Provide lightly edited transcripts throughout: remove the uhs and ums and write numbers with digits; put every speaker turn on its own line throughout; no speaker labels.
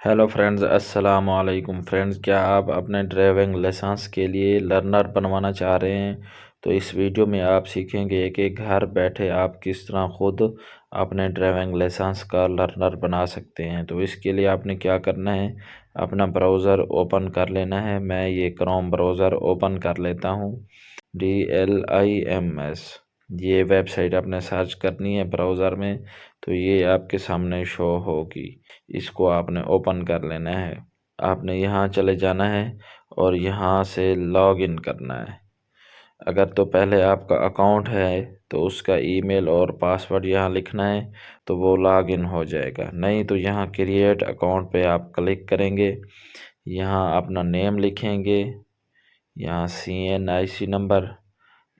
Hello friends, अस्सलाम वालेकुम friends. क्या आप अपने ड्राइविंग लाइसेंस के लिए लर्नर बनवाना चाह रहे हैं? तो इस वीडियो में आप सीखेंगे कि घर बैठे आप किस तरह ख़ुद अपने ड्राइविंग लाइसेंस का लर्नर बना सकते हैं। तो इसके लिए आपने क्या करना है, अपना ब्राउज़र ओपन कर लेना है। मैं ये क्रोम ब्राउज़र ओपन कर लेता हूँ। DLIMS ये वेबसाइट आपने सर्च करनी है ब्राउज़र में, तो ये आपके सामने शो होगी। इसको आपने ओपन कर लेना है। आपने यहाँ चले जाना है और यहाँ से लॉग इन करना है। अगर तो पहले आपका अकाउंट है तो उसका ईमेल और पासवर्ड यहाँ लिखना है, तो वो लॉग इन हो जाएगा। नहीं तो यहाँ क्रिएट अकाउंट पे आप क्लिक करेंगे, यहाँ अपना नेम लिखेंगे, यहाँ CNIC नंबर,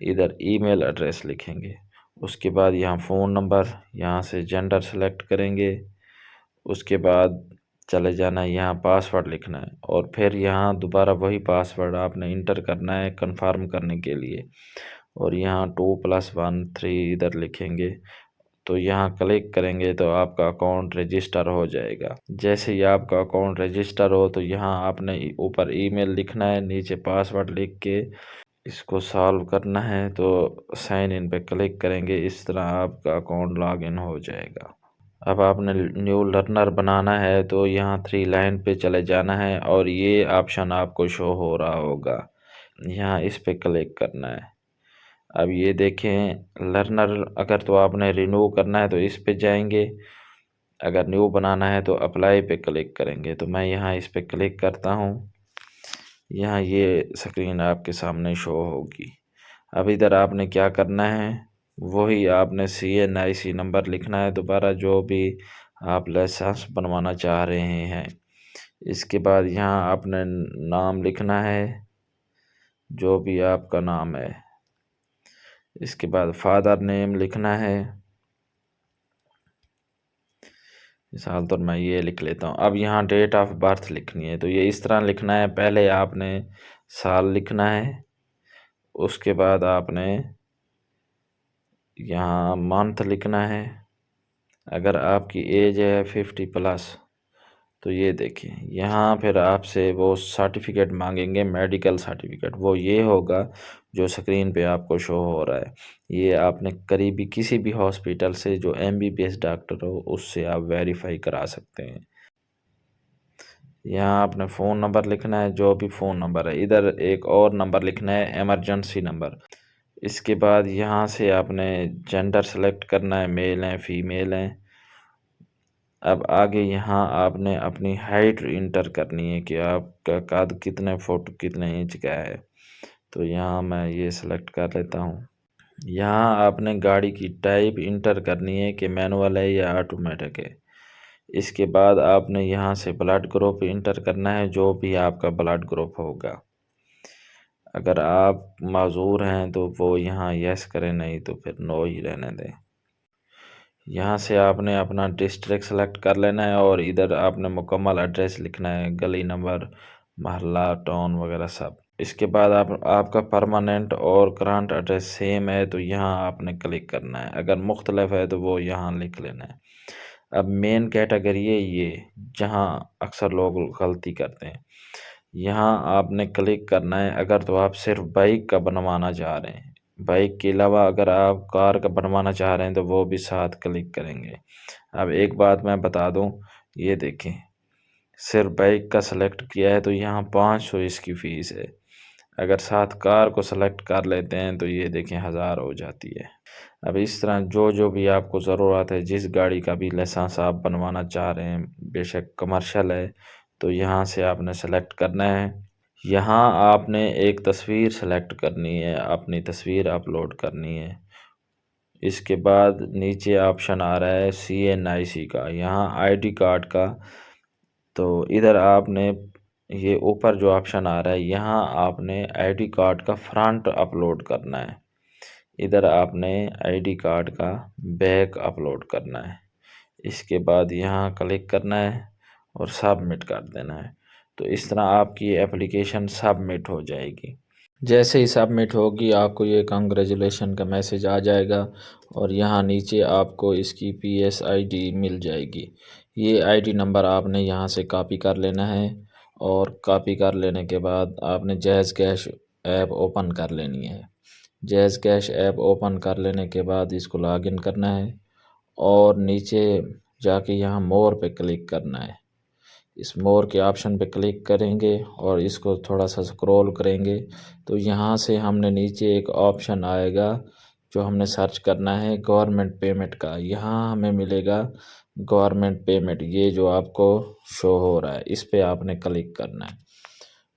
इधर ईमेल एड्रेस लिखेंगे। उसके बाद यहाँ फ़ोन नंबर, यहाँ से जेंडर सेलेक्ट करेंगे। उसके बाद चले जाना है, यहाँ पासवर्ड लिखना है और फिर यहाँ दोबारा वही पासवर्ड आपने इंटर करना है कंफर्म करने के लिए। और यहाँ 2+1 3 इधर लिखेंगे। तो यहाँ क्लिक करेंगे तो आपका अकाउंट रजिस्टर हो जाएगा। जैसे ही आपका अकाउंट रजिस्टर हो तो यहाँ आपने ऊपर ईमेल लिखना है, नीचे पासवर्ड लिख के इसको सॉल्व करना है। तो साइन इन पे क्लिक करेंगे, इस तरह आपका अकाउंट लॉग इन हो जाएगा। अब आपने न्यू लर्नर बनाना है तो यहाँ 3 लाइन पे चले जाना है और ये ऑप्शन आपको शो हो रहा होगा, यहाँ इस पे क्लिक करना है। अब ये देखें लर्नर, अगर तो आपने रिन्यू करना है तो इस पे जाएंगे, अगर न्यू बनाना है तो अप्लाई पे क्लिक करेंगे। तो मैं यहाँ इस पे क्लिक करता हूँ, यहाँ ये स्क्रीन आपके सामने शो होगी। अब इधर आपने क्या करना है, वही आपने CNIC नंबर लिखना है दोबारा, जो भी आप लाइसेंस बनवाना चाह रहे हैं। इसके बाद यहाँ आपने नाम लिखना है, जो भी आपका नाम है। इसके बाद फादर नेम लिखना है, मिसाल तो मैं ये लिख लेता हूँ। अब यहाँ डेट ऑफ बर्थ लिखनी है, तो ये इस तरह लिखना है। पहले आपने साल लिखना है, उसके बाद आपने यहाँ मंथ लिखना है। अगर आपकी एज है 50+ तो ये देखिए यहाँ फिर आपसे वो सर्टिफिकेट मांगेंगे, मेडिकल सर्टिफिकेट। वो ये होगा जो स्क्रीन पे आपको शो हो रहा है। ये आपने करीबी किसी भी हॉस्पिटल से जो MBBS डॉक्टर हो उससे आप वेरीफाई करा सकते हैं। यहाँ आपने फ़ोन नंबर लिखना है, जो भी फ़ोन नंबर है। इधर एक और नंबर लिखना है, एमरजेंसी नंबर। इसके बाद यहाँ से आपने जेंडर सेलेक्ट करना है, मेल हैं फीमेल हैं। अब आगे यहाँ आपने अपनी हाइट इंटर करनी है कि आपका कद कितने फुट कितने इंच का है। तो यहाँ मैं ये सेलेक्ट कर लेता हूँ। यहाँ आपने गाड़ी की टाइप इंटर करनी है कि मैनुअल है या ऑटोमेटिक है। इसके बाद आपने यहाँ से ब्लड ग्रुप इंटर करना है, जो भी आपका ब्लड ग्रुप होगा। अगर आप माजूर हैं तो वो यहाँ यस करें, नहीं तो फिर नो ही रहने दें। यहाँ से आपने अपना डिस्ट्रिक्ट सेलेक्ट कर लेना है और इधर आपने मुकम्मल एड्रेस लिखना है, गली नंबर, मोहल्ला, टाउन वगैरह सब। इसके बाद आपका परमानेंट और करंट एड्रेस सेम है तो यहाँ आपने क्लिक करना है। अगर मुख्तलिफ है तो वो यहाँ लिख लेना है। अब मेन कैटेगरी है ये, जहाँ अक्सर लोग गलती करते हैं। यहाँ आपने क्लिक करना है अगर तो आप सिर्फ बाइक का बनवाना चाह रहे हैं। बाइक के अलावा अगर आप कार का बनवाना चाह रहे हैं तो वो भी साथ क्लिक करेंगे। अब एक बात मैं बता दूं, ये देखें सिर्फ बाइक का सेलेक्ट किया है तो यहाँ 500 इसकी फ़ीस है। अगर साथ कार को सेलेक्ट कर लेते हैं तो ये देखें 1000 हो जाती है। अब इस तरह जो भी आपको ज़रूरत है, जिस गाड़ी का भी लाइसेंस आप बनवाना चाह रहे हैं, बेशक कमर्शियल है, तो यहाँ से आपने सेलेक्ट करना है। यहाँ आपने एक तस्वीर सेलेक्ट करनी है, अपनी तस्वीर अपलोड करनी है। इसके बाद नीचे ऑप्शन आ रहा है CNIC का, यहाँ ID कार्ड का। तो इधर आपने ये ऊपर जो ऑप्शन आ रहा है, यहाँ आपने ID कार्ड का फ्रंट अपलोड करना है। इधर आपने ID कार्ड का बैक अपलोड करना है। इसके बाद यहाँ क्लिक करना है और सबमिट कर देना है। तो इस तरह आपकी एप्लीकेशन सबमिट हो जाएगी। जैसे ही सबमिट होगी आपको ये कांग्रेचुलेशन का मैसेज आ जाएगा और यहाँ नीचे आपको इसकी PSID मिल जाएगी। یہ آئی ڈی نمبر آپ نے یہاں سے کاپی کر لینا ہے، اور کاپی کر لینے کے بعد آپ نے جیز کیش ایپ اوپن کر لینی ہے۔ جیز کیش ایپ اوپن کر لینے کے بعد اس کو لاگ ان کرنا ہے، اور نیچے جا کے یہاں مور پہ کلک کرنا ہے۔ اس مور کے آپشن پہ کلک کریں گے اور اس کو تھوڑا سا سکرول کریں گے تو یہاں سے ہم نے نیچے ایک آپشن آئے گا جو ہم نے سرچ کرنا ہے گورنمنٹ پیمنٹ کا۔ یہاں ہمیں ملے گا گورنمنٹ پیمنٹ، یہ جو آپ کو شو ہو رہا ہے، اس پہ آپ نے کلک کرنا ہے۔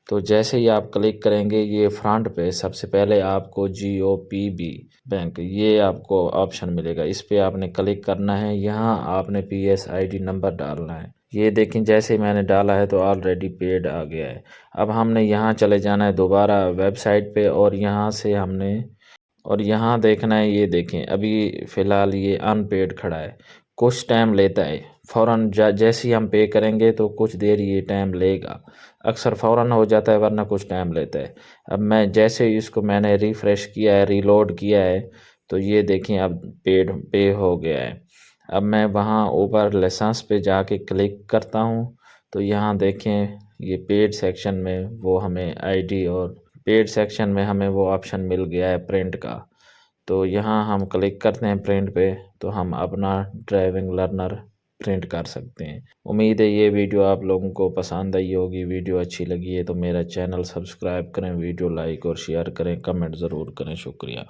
تو جیسے ہی آپ کلک کریں گے، یہ فرنٹ پہ سب سے پہلے آپ کو جی او پی بی بینک، یہ آپ کو آپشن ملے گا، اس پہ آپ نے کلک کرنا ہے۔ یہاں آپ نے P S I D number ڈالنا ہے۔ یہ دیکھیں جیسے میں نے ڈالا ہے تو آلریڈی پیڈ آ گیا ہے۔ اب ہم نے یہاں چلے جانا ہے دوبارہ ویب سائٹ پہ، اور یہاں سے ہم نے یہاں دیکھنا ہے۔ یہ دیکھیں ابھی فی الحال یہ ان پیڈ کھڑا ہے، کچھ ٹائم لیتا ہے۔ فوراً جیسے ہی ہم پے کریں گے تو کچھ دیر یہ ٹائم لے گا، اکثر فوراً ہو جاتا ہے ورنہ کچھ ٹائم لیتا ہے۔ اب جیسے اس کو میں نے ریفریش کیا ہے، ریلوڈ کیا ہے، تو یہ دیکھیں اب پے ہو گیا ہے۔ اب میں وہاں اوپر لائسنس پہ جا کے کلک کرتا ہوں تو یہاں دیکھیں یہ پیڈ سیکشن میں وہ ہمیں آئی ڈی، اور پیڈ سیکشن میں ہمیں وہ آپشن مل گیا ہے پرنٹ کا۔ تو یہاں ہم کلک کرتے ہیں پرنٹ پہ تو ہم اپنا ڈرائیونگ لرنر پرنٹ کر سکتے ہیں۔ امید ہے یہ ویڈیو آپ لوگوں کو پسند آئی ہوگی۔ ویڈیو اچھی لگی ہے تو میرا چینل سبسکرائب کریں، ویڈیو لائک اور شیئر کریں، کمنٹ ضرور کریں۔ شکریہ۔